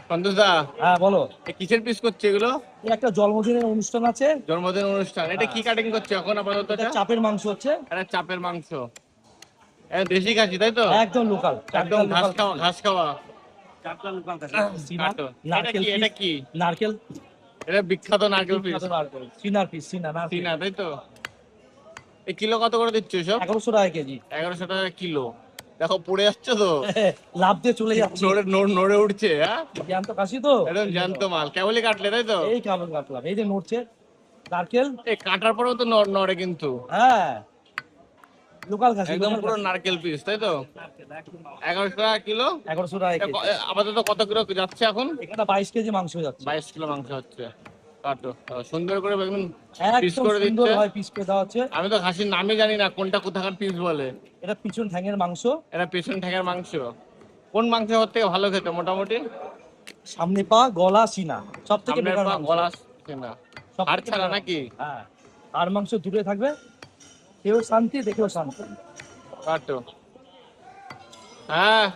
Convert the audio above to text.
সন্তোষ দা, হ্যাঁ বলো। কিসের পিস করছে এগুলো? একটা জন্মদিনের অনুষ্ঠান আছে। জন্মদিন অনুষ্ঠান, এটা কি কাটিং করছে এখন আপাতত? এটা চাপের মাংস হচ্ছে। এটা চাপের মাংস, দেশি খাসি তাই তো? একদম লোকাল, একদম ঘাস খাওয়া, ঘাস খাওয়া। কাটো। এটা কি? নারকেল। এটা বিখ্যাত নারকেল পিস। সিনার পিস, সিনা তাই তো? এই কিলো কত করে দিচ্ছ সব? 1100 টাকা কেজি। 1100 টাকা কিলো। দেখো পড়ে যাচ্ছে তো। লাভ দিয়ে চলে যাচ্ছে, নড়ে উঠছে। হ্যাঁ, জ্যান্ত কাশি তো, একদম জ্যান্ত মাল। কেবলই কাটলে তাই তো? এই কেমন কাটলাম, এই যে নড়ছে নারকেল। এই কাটার পরেও তো নড়ে কিন্তু। হ্যাঁ, লোকাল কাশি, একদম পুরো নারকেল পিস তাই তো? 1100 টাকা কিলো। 1100 টাকা কেজি। আপাতত কত কিলো যাচ্ছে এখন? এখানে 22 কেজি মাংস যাচ্ছে। 22 কিলো মাংস হচ্ছে। কাটো, সুন্দর করে একদম পিস একদম করে সুন্দর দিচ্ছে। হয় পিস করে দেওয়া হচ্ছে। আমি তো খাসির নামই জানি না, কোনটা কোথাকার পিস বলে। এটা পিছন ঠ্যাঙের মাংস। এটা পেছন ঠ্যাঙের মাংস। কোন মাংস ওর থেকে ভালো খেতে মোটামুটি? সামনে পা, গলা, সিনা, সব থেকে সামনের বেটার পা, মাংস। গলা, না সব হাড় থেকে ছাড়া better নাকি? মাংস। হ্যাঁ, আর মাংস দূরে থাকবে, কেউ শান্তি, দেখেও শান্তি। কাটো। হ্যাঁ।